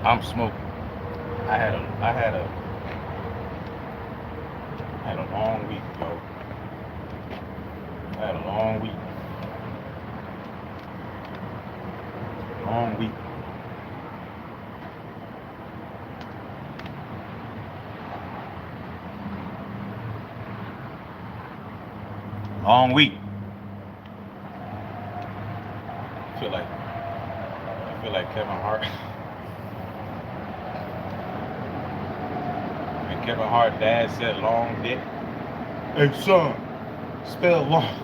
I'm smoking. I had a I had a had a long week, yo. I had a long week. Long week. Long week. I feel like Kevin Hart and Kevin Hart dad said long dick. Hey son, spell long.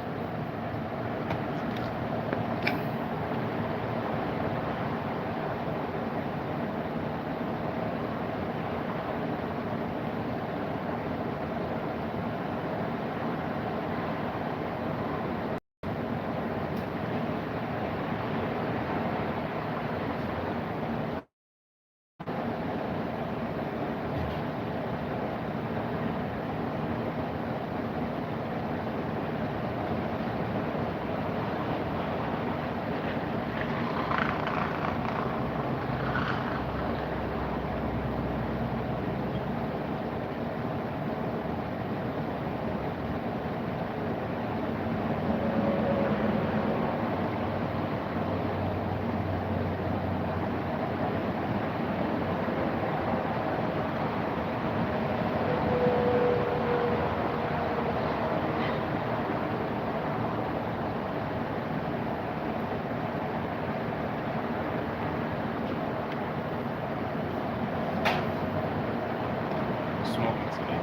Smoking today.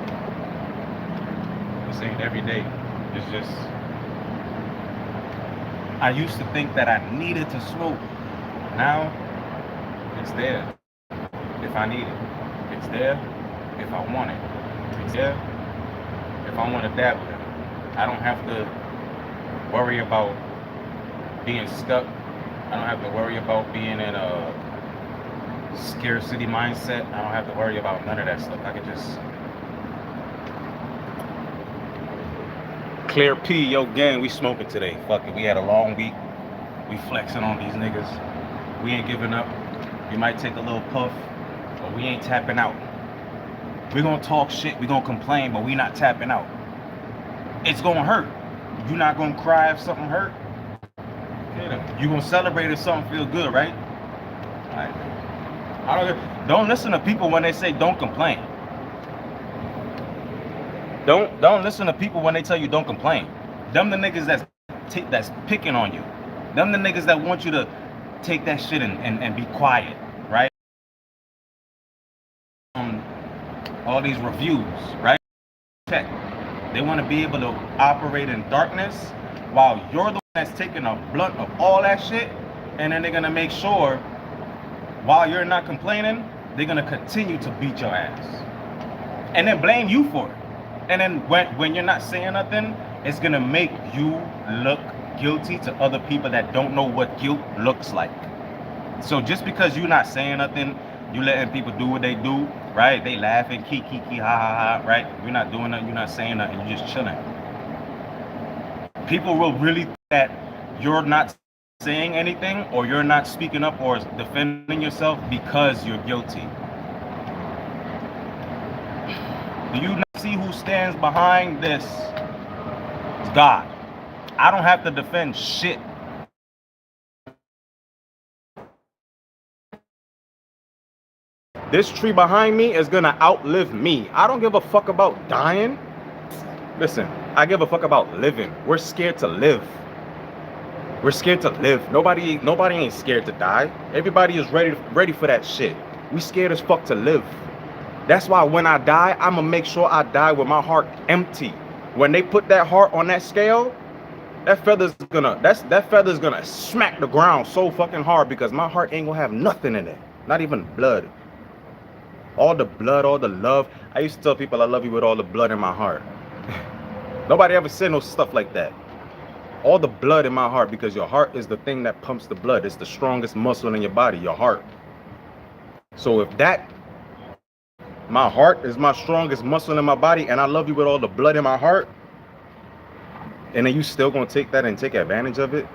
This ain't every day. It's just I used to think that I needed to smoke. Now it's there if I need it. It's there if I want it. It's there if I want to dabble in it. I don't have to worry about being stuck. I don't have to worry about being in a scarcity mindset. I don't have to worry about none of that stuff. I can just clear P, yo gang, we smoking today. Fuck it. We had a long week. We flexing on these niggas. We ain't giving up. We might take a little puff, but we ain't tapping out. We gonna talk shit, we gonna complain, but we not tapping out. It's gonna hurt. You not gonna cry if something hurt. You gonna celebrate if something feel good, right? Right. Don't listen to people when they say don't complain. Don't listen to people when they tell you don't complain. Them the niggas that's picking on you. Them the niggas that want you to take that shit and be quiet, right? All these reviews, right? Check. They want to be able to operate in darkness while you're the one that's taking a blunt of all that shit, and then they're gonna make sure while you're not complaining, they're gonna continue to beat your ass. And then blame you for it. And then when you're not saying nothing, it's gonna make you look guilty to other people that don't know what guilt looks like. So just because you're not saying nothing, you letting people do what they do, right? They laughing, kiki, ha ha ha, right? You're not doing nothing, you're not saying nothing, you're just chilling. People will really think that you're not saying anything or you're not speaking up or defending yourself because you're guilty. Do you not see who stands behind this? It's God. I don't have to defend shit. This tree behind me is gonna outlive me. I don't give a fuck about dying. Listen, I give a fuck about living. We're scared to live. We're scared to live. Nobody ain't scared to die. Everybody is ready for that shit. We scared as fuck to live. That's why when I die, I'ma make sure I die with my heart empty. When they put that heart on that scale, that feather's gonna smack the ground so fucking hard because my heart ain't gonna have nothing in it. Not even blood. All the blood, all the love. I used to tell people I love you with all the blood in my heart. Nobody ever said no stuff like that. All the blood in my heart, because your heart is the thing that pumps the blood. It's the strongest muscle in your body, your heart. So if my heart is my strongest muscle in my body, and I love you with all the blood in my heart, and then you still gonna take that and take advantage of it?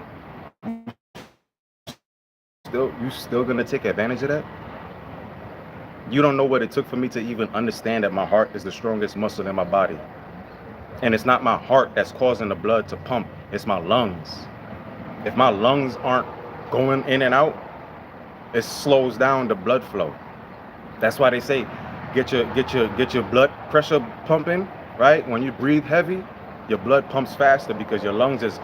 You still gonna take advantage of that? You don't know what it took for me to even understand that my heart is the strongest muscle in my body. And it's not my heart that's causing the blood to pump, it's my lungs. If my lungs aren't going in and out, it slows down the blood flow. That's why they say get your blood pressure pumping, right? When you breathe heavy, your blood pumps faster because your lungs is,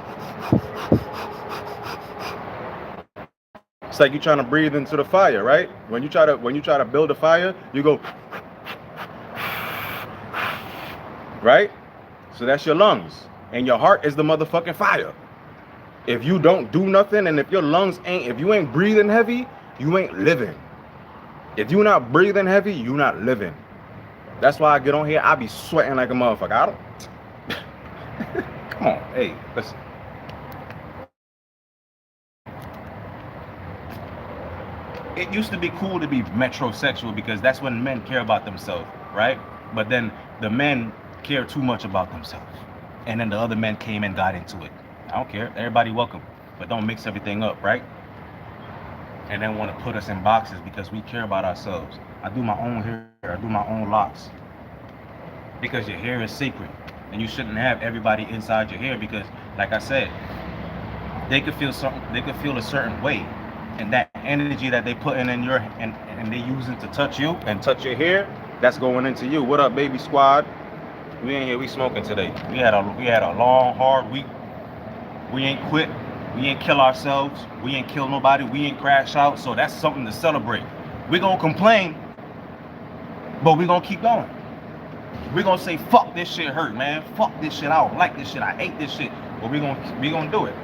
it's like you're trying to breathe into the fire, right? When you try to build a fire, you go, right? So that's your lungs. And your heart is the motherfucking fire. If you don't do nothing, and if your lungs if you ain't breathing heavy, you ain't living. If you're not breathing heavy, you not living. That's why I get on here, I be sweating like a motherfucker. I don't come on, hey, listen. It used to be cool to be metrosexual because that's when men care about themselves, right? But then the men care too much about themselves. And then the other men came and got into it. I don't care. Everybody welcome. But don't mix everything up, right? And then want to put us in boxes because we care about ourselves. I do my own hair. I do my own locks. Because your hair is sacred. And you shouldn't have everybody inside your hair because, like I said, they could feel something. They could feel a certain way. And that energy that they put in your and they use it to touch you and touch your hair, that's going into you. What up, baby squad? We in here, we smoking today. We had a long, hard week. We ain't quit. We ain't kill ourselves. We ain't kill nobody. We ain't crash out. So that's something to celebrate. We gonna complain, but we gonna keep going. We gonna say, fuck this shit hurt, man. Fuck this shit. I don't like this shit. I hate this shit. But we gonna do it.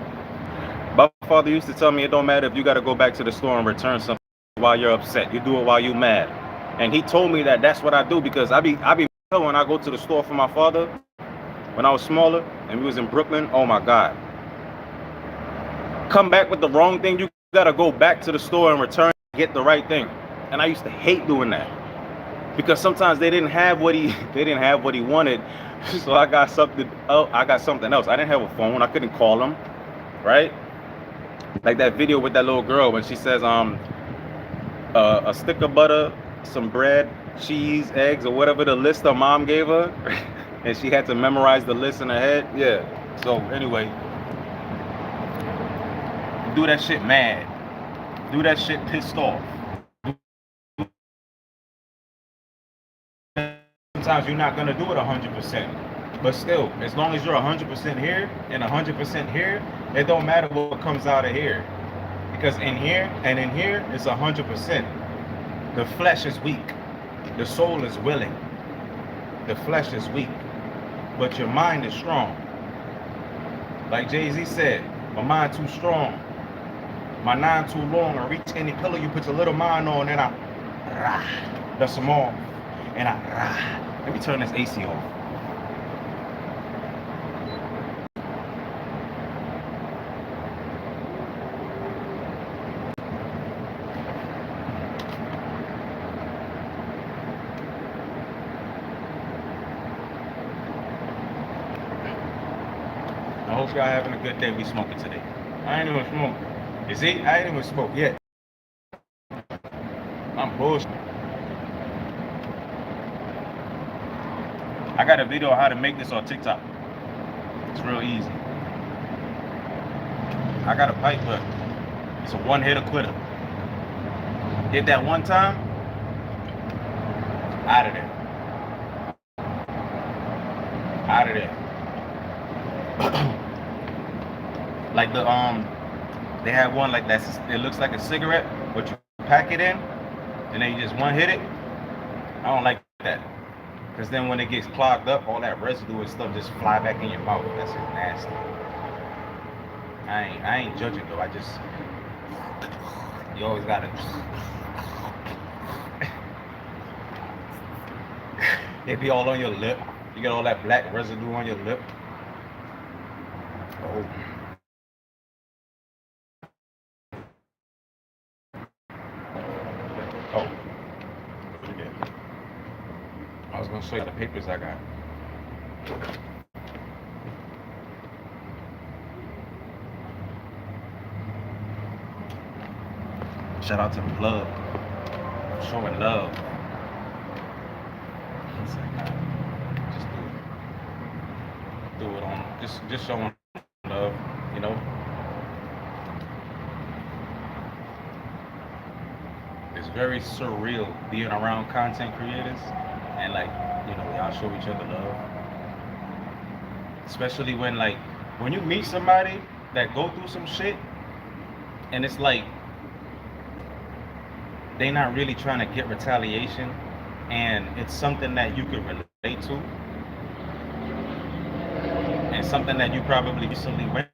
My father used to tell me it don't matter if you got to go back to the store and return something while you're upset. You do it while you're mad. And he told me that that's what I do because I be when I go to the store for my father when I was smaller and we was in Brooklyn. Oh my God. Come back with the wrong thing. You got to go back to the store and return and get the right thing. And I used to hate doing that because sometimes they didn't have what he wanted. So I got something else. I didn't have a phone. I couldn't call him, right? Like that video with that little girl when she says a stick of butter, some bread, cheese, eggs, or whatever the list her mom gave her, and she had to memorize the list in her head. Yeah. So anyway, do that shit mad. Do that shit pissed off. Sometimes you're not gonna do it 100%, but still, as long as you're 100% here and 100% here, it don't matter what comes out of here, because in here and in here it's 100%. The flesh is weak, the soul is willing. The flesh is weak, but your mind is strong. Like Jay-Z said, my mind too strong, my nine too long. I reach any pillow you put your little mind on, and I dust them off, and let me turn this AC off. I hope y'all having a good day. We smoking today. I ain't even smoke. You see, I ain't even smoke yet. I'm bullshit. I got a video on how to make this on TikTok. It's real easy. I got a pipe, but it's a one-hitter quitter. Hit that one time, out of there. Out of there. Like they have one like that. It looks like a cigarette, but you pack it in, and then you just one hit it. I don't like that, because then when it gets clogged up, all that residue and stuff just fly back in your mouth. That's just nasty. I ain't judging though. I just, you always gotta. It be all on your lip. You get all that black residue on your lip. Oh. Oh. I was gonna show you the papers I got. Shout out to the plug. Showing love. It's like, nah, just do it on, just showing love, you know. It's very surreal being around content creators and like, you know, y'all show each other love. Especially when like when you meet somebody that go through some shit and it's like they not really trying to get retaliation and it's something that you can relate to and something that you probably recently went.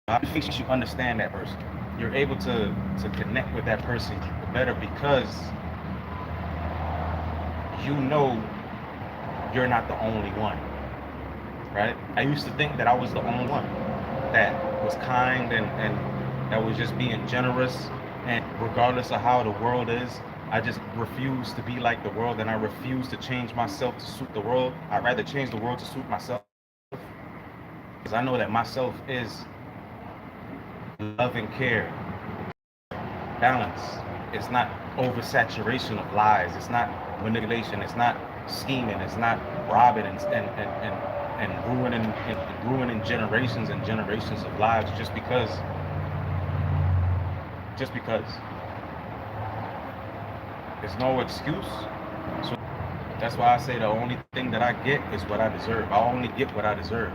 It makes you understand that person. You're able to connect with that person better because you know you're not the only one, right? I used to think that I was the only one that was kind and that was just being generous. And regardless of how the world is, I just refuse to be like the world and I refuse to change myself to suit the world. I'd rather change the world to suit myself because I know that myself is love and care, balance. It's not oversaturation of lies. It's not manipulation. It's not scheming. It's not robbing and ruining generations and generations of lives just because there's no excuse. So that's why I say the only thing that I get is what I deserve. I only get what I deserve.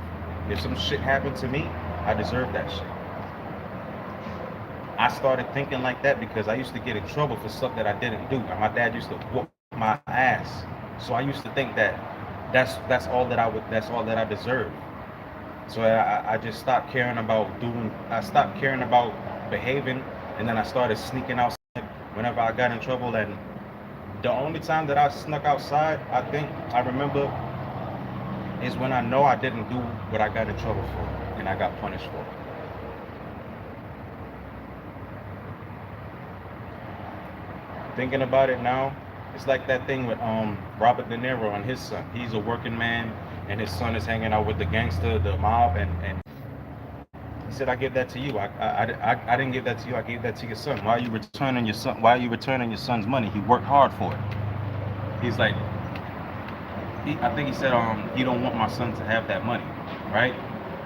If some shit happened to me, I deserve that shit. I started thinking like that because I used to get in trouble for stuff that I didn't do. And my dad used to whoop my ass. So I used to think that that's all that I deserve. So I just stopped caring about I stopped caring about behaving, and then I started sneaking outside whenever I got in trouble. And the only time that I snuck outside, I think I remember, is when I know I didn't do what I got in trouble for and I got punished for. Thinking about it now, it's like that thing with Robert De Niro and his son. He's a working man, and his son is hanging out with the gangster, the mob, and he said, "I give that to you. I didn't give that to you. I gave that to your son. Why are you returning your son? Why are you returning your son's money? He worked hard for it." He's like, I think he said, he don't want my son to have that money, right?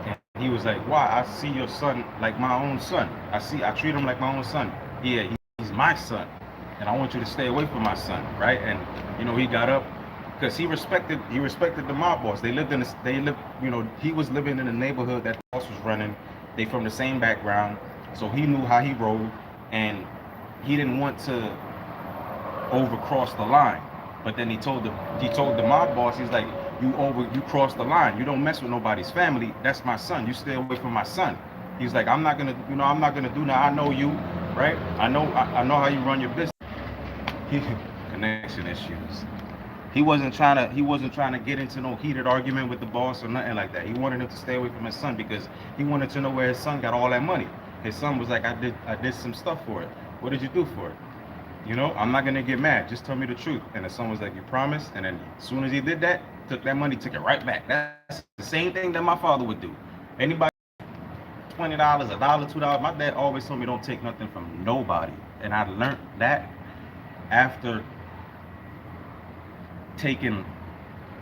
And he was like, "Why? I see your son like my own son. I treat him like my own son. Yeah, he's my son, and I want you to stay away from my son, right?" And you know, he got up because he respected the mob boss. He was living in the neighborhood that the boss was running. They from the same background, so he knew how he rolled, and he didn't want to overcross the line. But then he told the mob boss, he's like, you crossed the line. You don't mess with nobody's family. That's my son. You stay away from my son. He's like, I'm not gonna do that. I know you, right? I know how you run your business. He, connection issues. He wasn't trying to get into no heated argument with the boss or nothing like that. He wanted him to stay away from his son because he wanted to know where his son got all that money. His son was like, I did some stuff for it. What did you do for it? I'm not gonna get mad. Just tell me the truth. And the son was like, you promise? And then as soon as he did that, took that money, took it right back. That's the same thing that my father would do. Anybody $20, $1, $2. My dad always told me don't take nothing from nobody. And I learned that after taking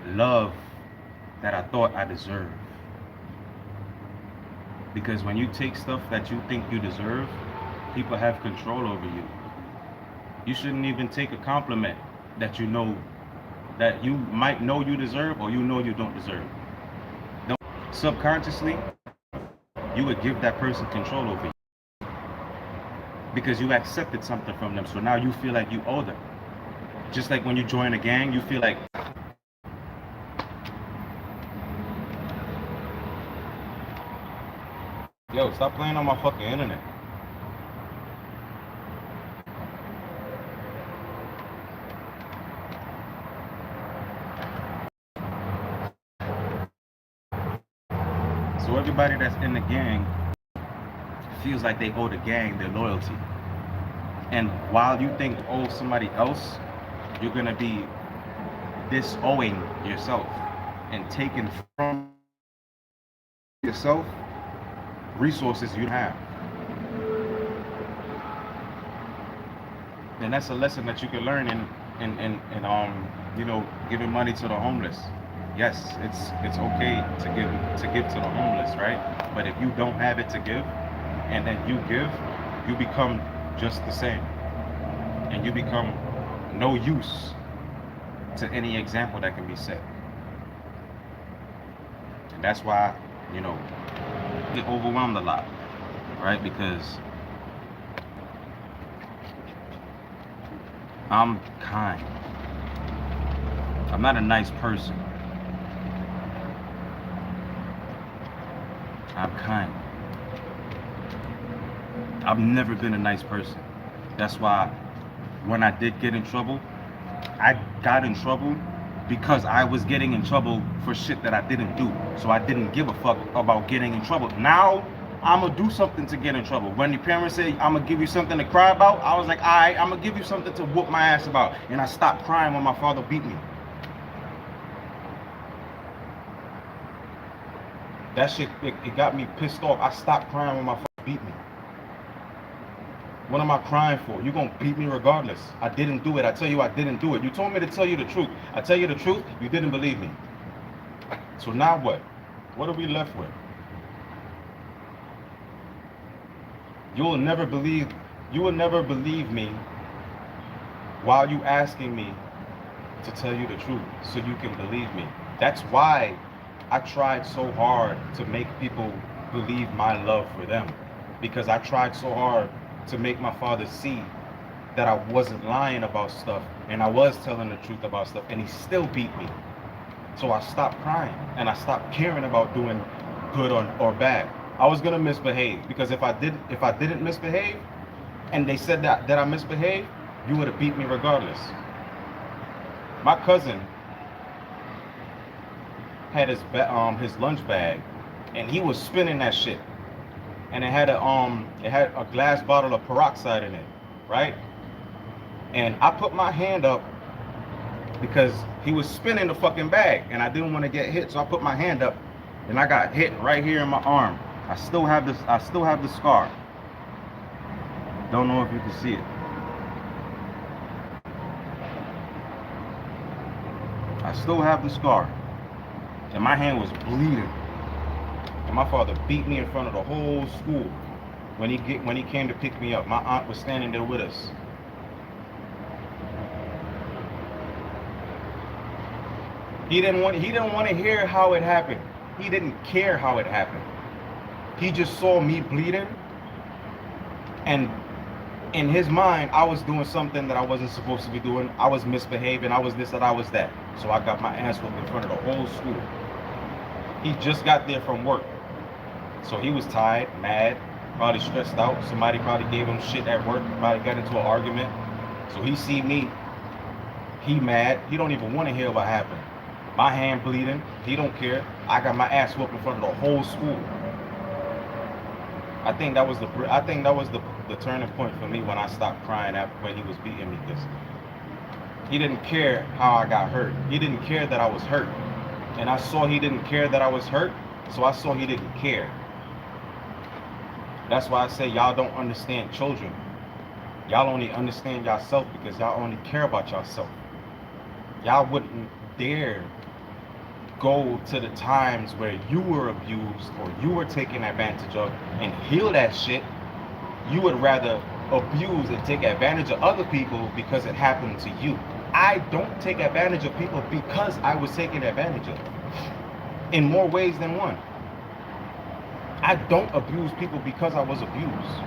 love that I thought I deserved. Because when you take stuff that you think you deserve, people have control over you. You shouldn't even take a compliment that you might know you deserve or you don't deserve. Don't, subconsciously, you would give that person control over you because you accepted something from them. So now you feel like you owe them. Just like when you join a gang, you feel like, yo, stop playing on my fucking internet. So everybody that's in the gang feels like they owe the gang their loyalty. And while you think you owe somebody else, you're gonna be disowing yourself and taking from yourself resources you have. And that's a lesson that you can learn in you know, giving money to the homeless. Yes, it's okay to give to the homeless, right? But if you don't have it to give, and then you give, you become just the same, and you become no use to any example that can be set. And that's why, you know, I get overwhelmed a lot, right? Because I'm kind. I'm not a nice person. I'm kind. I've never been a nice person. That's why when I did get in trouble, I got in trouble because I was getting in trouble for shit that I didn't do. So I didn't give a fuck about getting in trouble. Now I'm gonna do something to get in trouble. When your parents say I'm gonna give you something to cry about, I was like, all right, I'm gonna give you something to whoop my ass about. And I stopped crying when my father beat me. That shit, it got me pissed off. I stopped crying when my father beat me. What am I crying for? You're gonna beat me regardless. I didn't do it. I tell you I didn't do it. You told me to tell you the truth. I tell you the truth, you didn't believe me. So now what? What are we left with? You will never believe me while you asking me to tell you the truth so you can believe me. That's why I tried so hard to make people believe my love for them, because I tried so hard to make my father see that I wasn't lying about stuff and I was telling the truth about stuff, and he still beat me. So I stopped crying and I stopped caring about doing good or bad. I was gonna misbehave, because if I didn't misbehave and they said that I misbehaved, you would have beat me regardless. My cousin had his lunch bag and he was spinning that shit, and it had a glass bottle of peroxide in it, right? And I put my hand up because he was spinning the fucking bag and I didn't want to get hit, so I put my hand up and I got hit right here in my arm. I still have the scar. Don't know if you can see it. I still have the scar. And my hand was bleeding. And my father beat me in front of the whole school when he came to pick me up. My aunt was standing there with us. He didn't want to hear how it happened. He didn't care how it happened. He just saw me bleeding, and in his mind, I was doing something that I wasn't supposed to be doing. I was misbehaving. I was this and I was that. So I got my ass whooped in front of the whole school. He just got there from work. So he was tired, mad, probably stressed out. Somebody probably gave him shit at work. Probably got into an argument. So he see me. He mad. He don't even want to hear what happened. My hand bleeding. He don't care. I got my ass whooped in front of the whole school. I think that was the turning point for me when I stopped crying after when he was beating me, because he didn't care how I got hurt. He didn't care that I was hurt. And I saw he didn't care that I was hurt, so I saw he didn't care. That's why I say y'all don't understand children. Y'all only understand yourself because y'all only care about yourself. Y'all wouldn't dare go to the times where you were abused or you were taken advantage of and heal that shit. You would rather abuse and take advantage of other people because it happened to you. I don't take advantage of people because I was taken advantage of, in more ways than one. I don't abuse people because I was abused.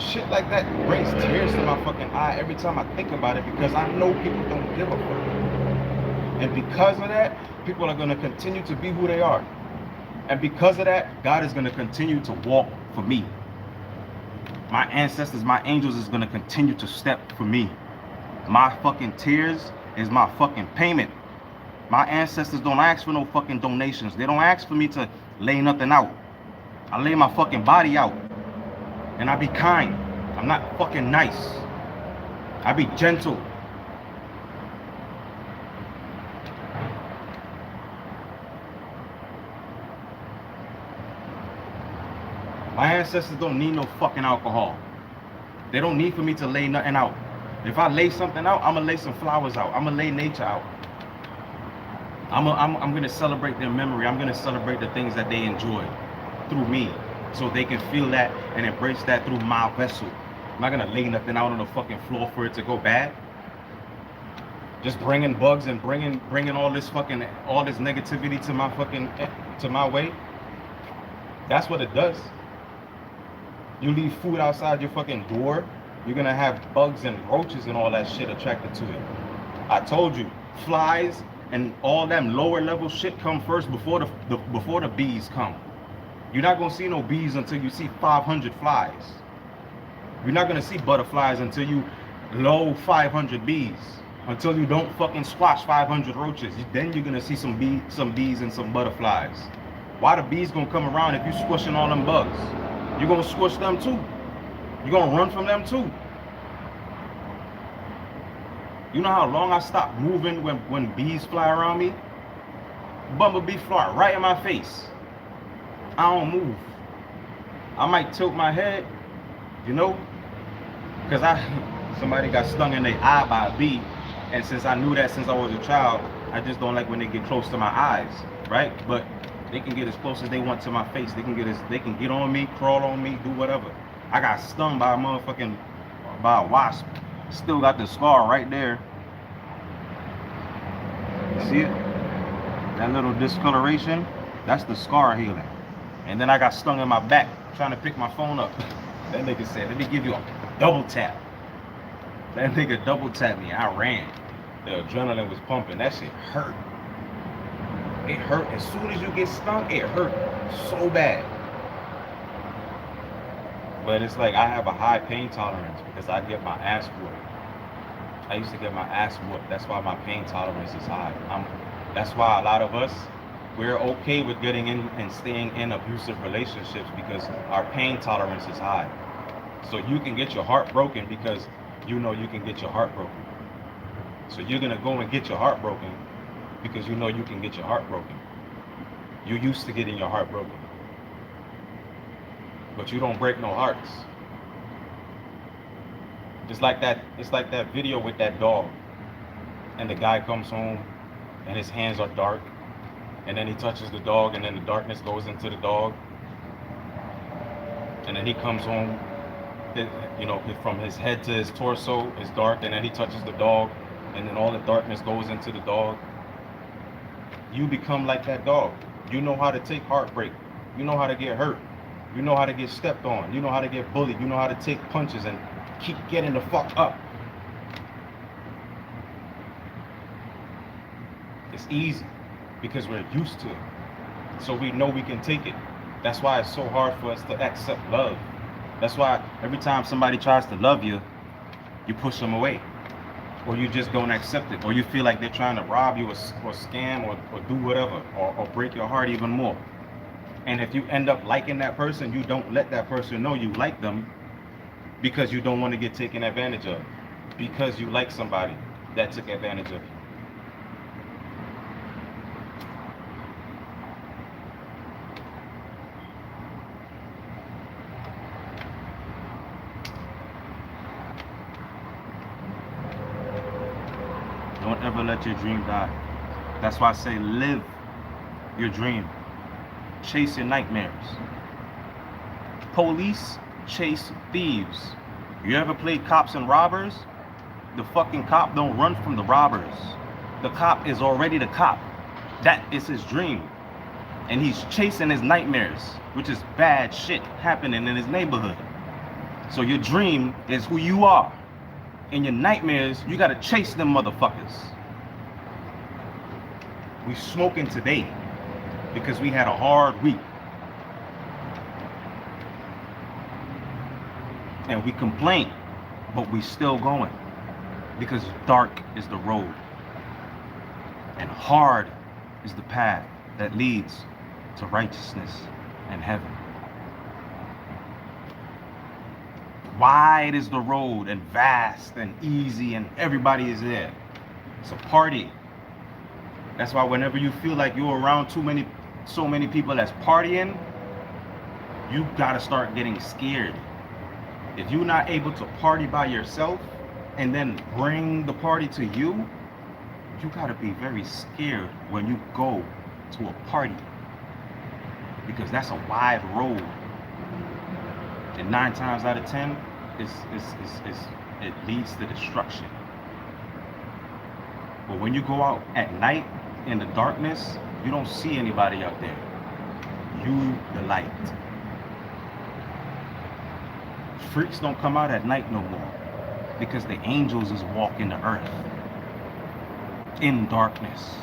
Shit like that brings tears to my fucking eye every time I think about it, because I know people don't give a fuck. And because of that, people are going to continue to be who they are. And because of that, God is going to continue to walk for me. My ancestors, my angels is going to continue to step for me. My fucking tears is my fucking payment. My ancestors don't ask for no fucking donations. They don't ask for me to lay nothing out. I lay my fucking body out. And I be kind. I'm not fucking nice. I be gentle. My ancestors don't need no fucking alcohol. They don't need for me to lay nothing out. If I lay something out, I'm gonna lay some flowers out. I'm gonna lay nature out. I'm gonna celebrate their memory. I'm gonna celebrate the things that they enjoy through me, so they can feel that and embrace that through my vessel. I'm not gonna lay nothing out on the fucking floor for it to go bad. Just bringing bugs and bringing all this negativity to my way. That's what it does. You leave food outside your fucking door, you're gonna have bugs and roaches and all that shit attracted to it. I told you, flies and all them lower level shit come first before the bees come. You're not gonna see no bees until you see 500 flies. You're not gonna see butterflies until you low 500 bees. Until you don't fucking squash 500 roaches. Then you're gonna see some bees and some butterflies. Why the bees gonna come around if you squishing all them bugs? You're gonna squish them too. You're gonna run from them too. You know how long I stopped moving when bees fly around me? Bumblebee fly right in my face. I don't move. I might tilt my head, you know, because somebody got stung in their eye by a bee, and since I knew that since I was a child, I just don't like when they get close to my eyes, right? But they can get as close as they want to my face. They can get on me, crawl on me, do whatever. I got stung by a wasp. Still got the scar right there. See it? That little discoloration, that's the scar healing. And then I got stung in my back trying to pick my phone up. That nigga said, let me give you a double tap. That nigga double tapped me. I ran. The adrenaline was pumping. That shit hurt. It hurt. As soon as you get stung, it hurt so bad. But it's like I have a high pain tolerance because I get my ass whooped. I used to get my ass whooped. That's why my pain tolerance is high. That's why a lot of us, we're okay with getting in and staying in abusive relationships because our pain tolerance is high. So you can get your heart broken because you know you can get your heart broken. So you're gonna go and get your heart broken because you know you can get your heart broken. You're used to getting your heart broken. But you don't break no hearts. It's like that video with that dog. And the guy comes home and his hands are dark. And then he touches the dog and then the darkness goes into the dog. And then he comes home, you know, from his head to his torso is dark, and then he touches the dog and then all the darkness goes into the dog. You become like that dog. You know how to take heartbreak. You know how to get hurt. You know how to get stepped on. You know how to get bullied. You know how to take punches and keep getting the fuck up. It's easy because we're used to it. So we know we can take it. That's why it's so hard for us to accept love. That's why every time somebody tries to love you, you push them away. Or you just don't accept it. Or you feel like they're trying to rob you or scam or do whatever. Or break your heart even more. And if you end up liking that person, you don't let that person know you like them because you don't want to get taken advantage of. Because you like somebody that took advantage of you. Don't ever let your dream die. That's why I say live your dream. Chase your nightmares. Police chase thieves. You ever played cops and robbers? The fucking cop don't run from the robbers. The cop is already the cop. That is his dream. And he's chasing his nightmares, which is bad shit happening in his neighborhood. So your dream is who you are. In your nightmares, you gotta chase them motherfuckers. We smoking today because we had a hard week. And we complain, but we still going because dark is the road and hard is the path that leads to righteousness and heaven. Wide is the road and vast and easy and everybody is there. It's a party. That's why whenever you feel like you're around so many people that's partying, you gotta start getting scared. If you're not able to party by yourself and then bring the party to you, you gotta be very scared when you go to a party, because that's a wide road, and 9 times out of 10, it leads to destruction. But when you go out at night in the darkness, you don't see anybody out there. You the light. Freaks don't come out at night no more, because the angels is walking the earth in darkness,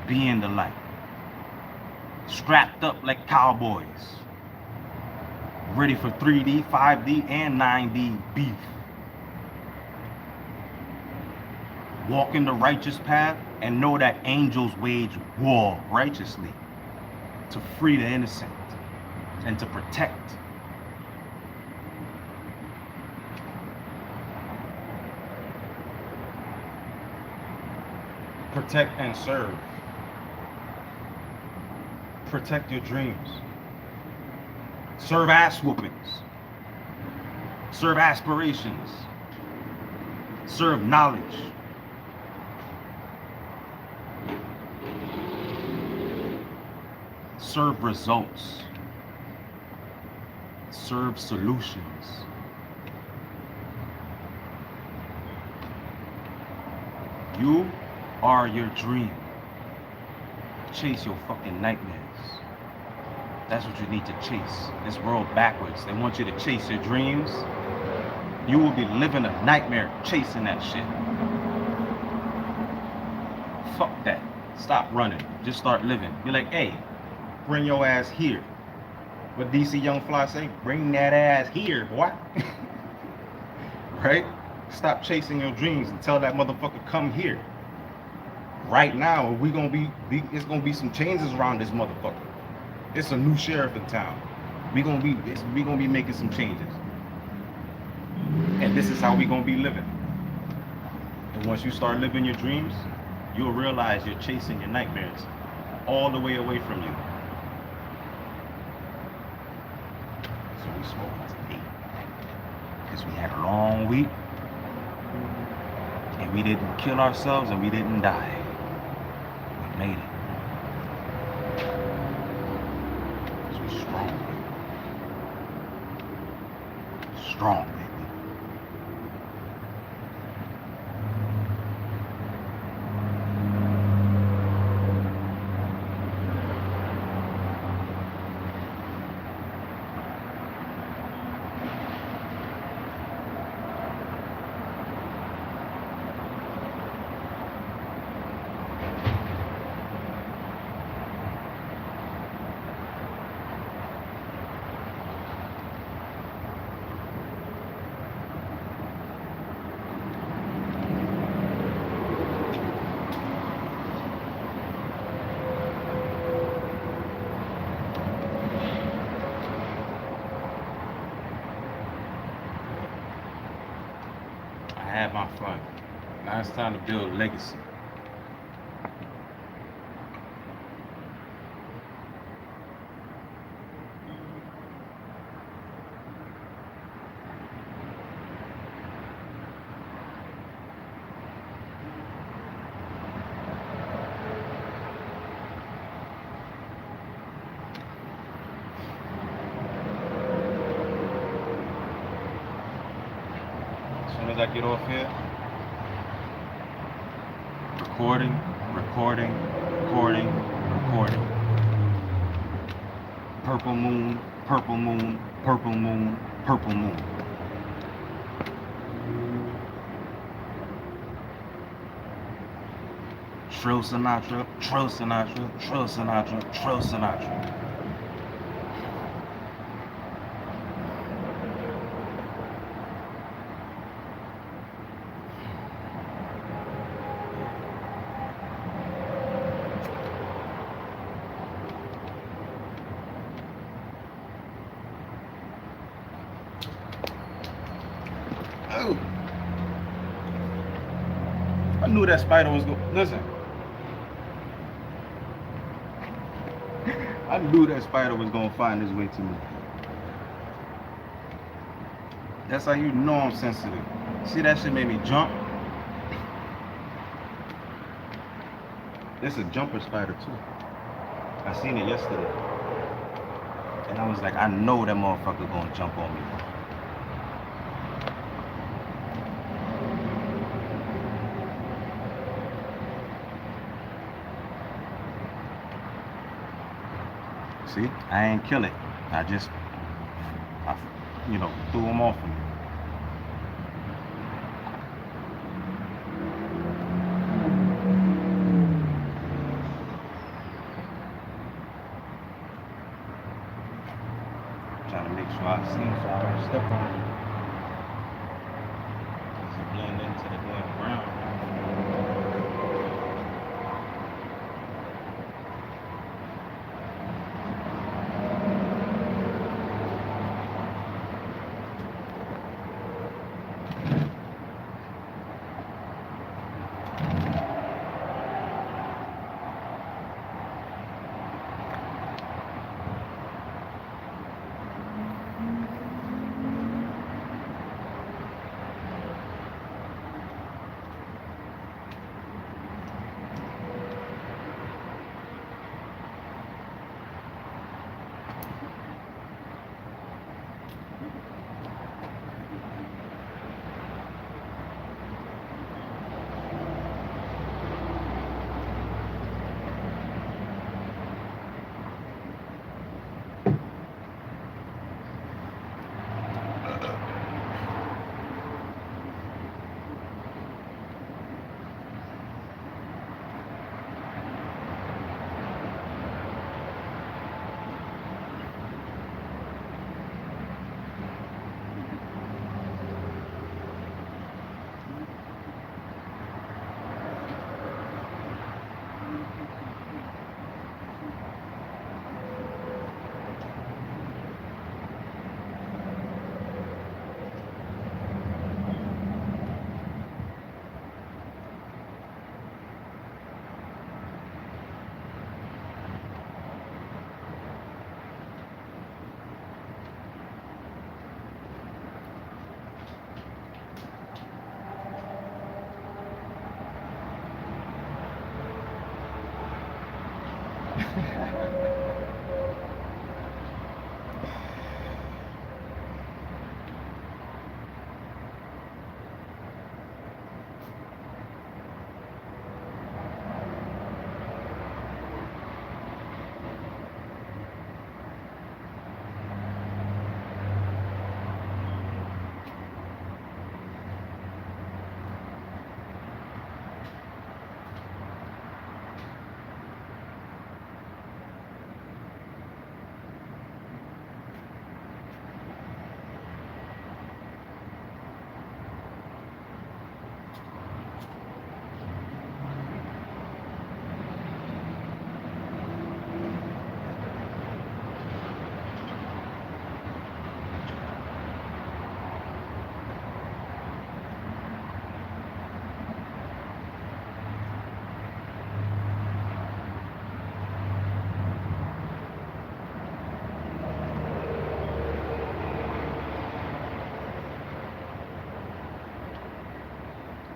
being the light, strapped up like cowboys, ready for 3D, 5D, and 9D beef, walking the righteous path and know that angels wage war righteously to free the innocent and to protect. Protect and serve. Protect your dreams. Serve ass whoopings. Serve aspirations. Serve knowledge. Serve results. Serve solutions. You are your dream. Chase your fucking nightmares. That's what you need to chase. This world backwards. They want you to chase your dreams. You will be living a nightmare chasing that shit. Fuck that. Stop running. Just start living. Be like, hey, bring your ass here. What DC Young Fly say? Bring that ass here, boy. Right? Stop chasing your dreams and tell that motherfucker come here. Right now, we gonna be it's gonna be some changes around this motherfucker. It's a new sheriff in town. We gonna be making some changes, and this is how we gonna be living. And once you start living your dreams, you'll realize you're chasing your nightmares all the way away from you. So we smoking today because we had a long week, and we didn't kill ourselves, and we didn't die. We made it. So we're strong. Strong, baby. I had my fun. Now it's time to build legacy. As soon as I get off here, recording, recording, recording, recording. Purple moon, purple moon, purple moon, purple moon. Trill Sinatra, Trill Sinatra, Trill Sinatra, Trill Sinatra. Oh, I knew that spider was going. Listen, I knew that spider was going to find his way to me. That's how you know I'm sensitive. See, that shit made me jump. This is a jumper spider too. I seen it yesterday. And I was like, I know that motherfucker gonna jump on me. See, I ain't kill it. I just, threw him off of me. Trying to make sure I see him so I don't step on him. Because he blend into the damn ground.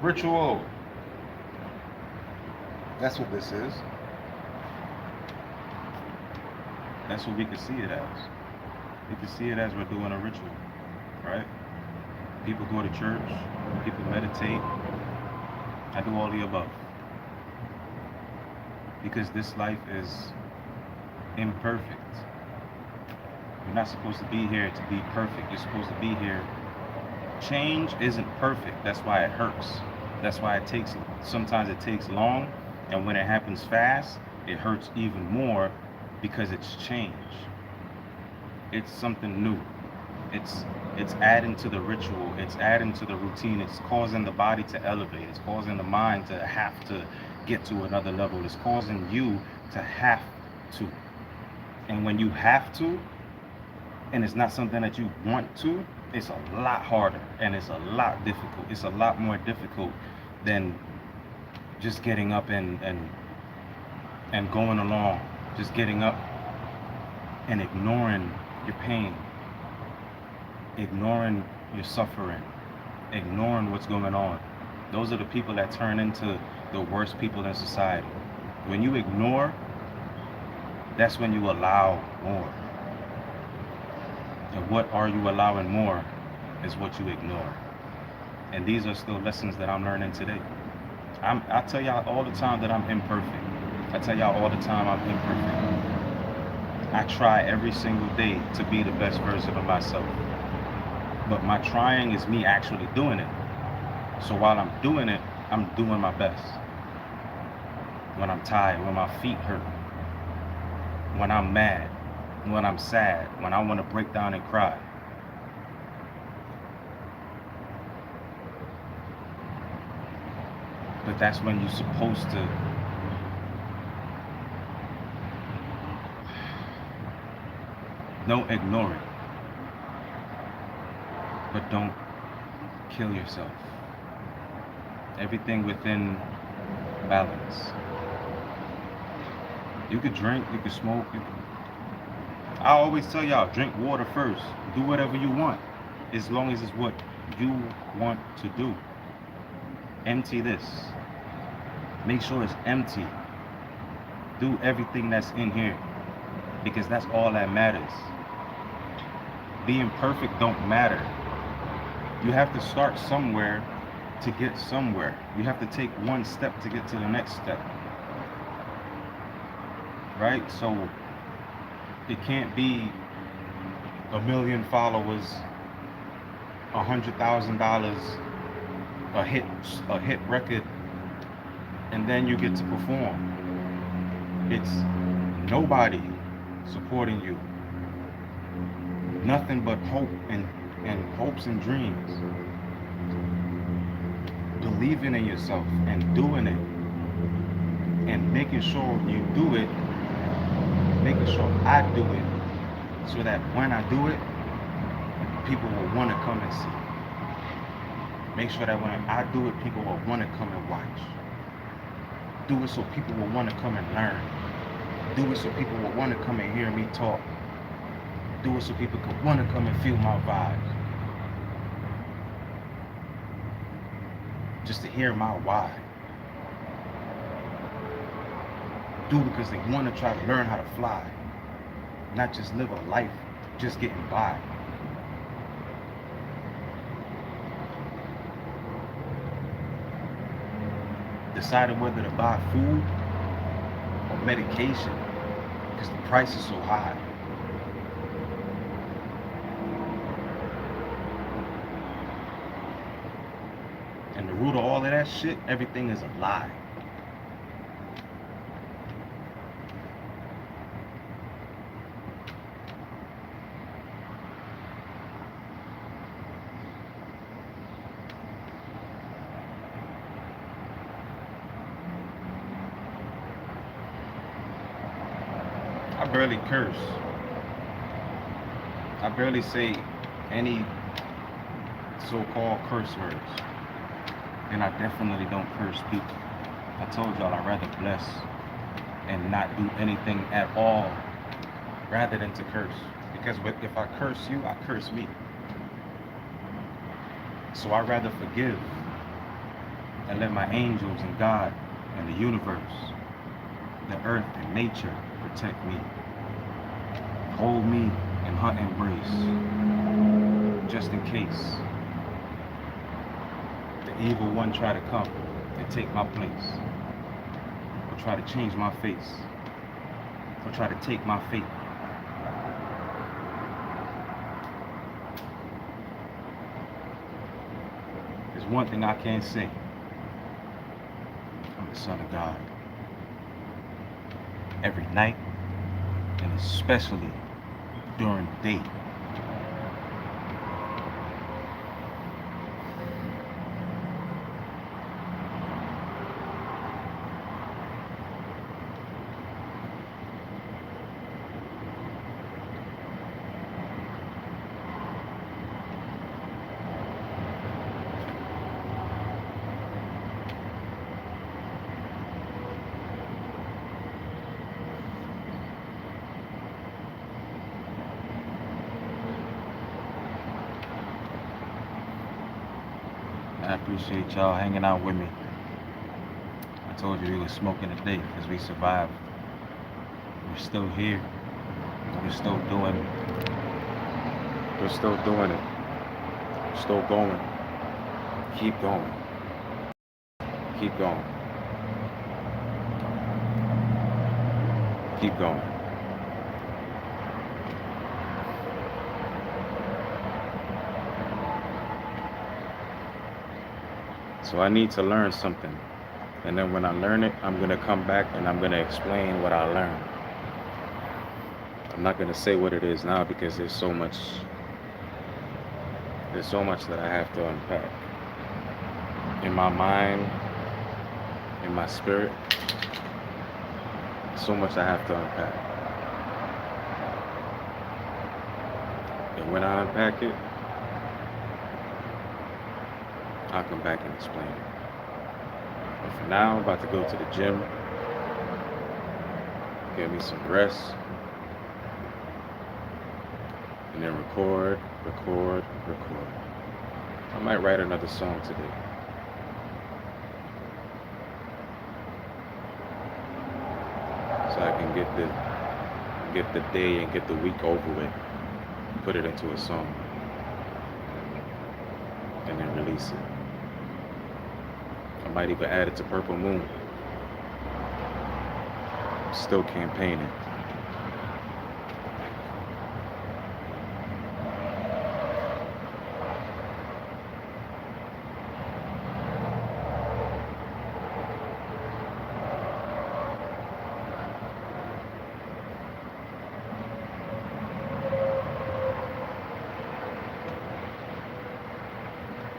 Ritual. That's what this is. That's what we can see it as. We can see it as we're doing a ritual, right? People go to church, people meditate. I do all the above. Because this life is imperfect. You're not supposed to be here to be perfect. You're supposed to be here. Change isn't perfect. That's why it hurts. That's why sometimes it takes long, and when it happens fast, it hurts even more because it's change. It's something new. It's adding to the ritual. It's adding to the routine. It's causing the body to elevate. It's causing the mind to have to get to another level. It's causing you to have to. And when you have to, and it's not something that you want to, it's a lot harder and it's a lot difficult. It's a lot more difficult than just getting up and going along, just getting up and ignoring your pain, ignoring you're suffering, ignoring what's going on. Those are the people that turn into the worst people in society. When you ignore, that's when you allow more. And what are you allowing more is what you ignore. And these are still lessons that I'm learning today. I tell y'all all the time that I'm imperfect. I tell y'all all the time I'm imperfect. I try every single day to be the best version of myself. But my trying is me actually doing it. So while I'm doing it, I'm doing my best. When I'm tired, when my feet hurt, when I'm mad, when I'm sad, when I want to break down and cry. But that's when you're supposed to don't ignore it, but don't kill yourself. Everything within balance. You could drink, you could smoke, I always tell y'all, drink water first. Do whatever you want, as long as it's what you want to do. Empty this. Make sure it's empty. Do everything that's in here, because that's all that matters. Being perfect don't matter. You have to start somewhere to get somewhere. You have to take one step to get to the next step. Right? So it can't be 1 million followers, $100,000, a hit record, and then you get to perform. It's nobody supporting you. Nothing but hope and hopes and dreams. Believing in yourself and doing it, and making sure you do it, making sure I do it, so that when I do it, people will want to come and see. Make sure that when I do it, people will want to come and watch. Do it so people will want to come and learn. Do it so people will want to come and hear me talk. Do it so people could want to come and feel my vibes. Just to hear my why. Do it because they want to try to learn how to fly. Not just live a life just getting by. Deciding whether to buy food or medication because the price is so high. And the root of all of that shit, everything is a lie. I barely curse. I barely say any so-called curse words. And I definitely don't curse people. I told y'all I'd rather bless and not do anything at all rather than to curse. Because if I curse you, I curse me. So I'd rather forgive and let my angels and God and the universe, the earth and nature protect me. Hold me in her embrace, just in case the evil one try to come and take my place, or try to change my face, or try to take my fate. There's one thing I can say. I'm the son of God. Every night, and especially during the day. I appreciate y'all hanging out with me. I told you we were smoking today because we survived. We're still here. We're still doing it. We're still doing it. Still going. Keep going. Keep going. Keep going. So I need to learn something. And then when I learn it, I'm going to come back and I'm going to explain what I learned. I'm not going to say what it is now because there's so much that I have to unpack. In my mind, in my spirit, so much I have to unpack. And when I unpack it, I'll come back and explain it. But for now, I'm about to go to the gym, get me some rest, and then record. I might write another song today. So I can get the day and get the week over with, put it into a song, and then release it. I might even add it to Purple Moon. Still campaigning.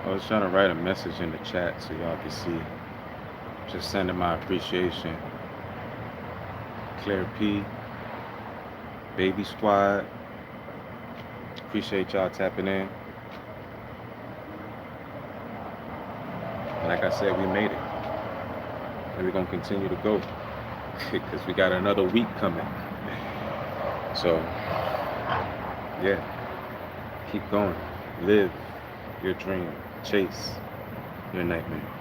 I was trying to write a message in the chat so y'all can see. Just sending my appreciation. Claire P, Baby Squad. Appreciate y'all tapping in. Like I said, we made it. And we're gonna continue to go. Because we got another week coming. So, yeah. Keep going. Live your dream. Chase your nightmare.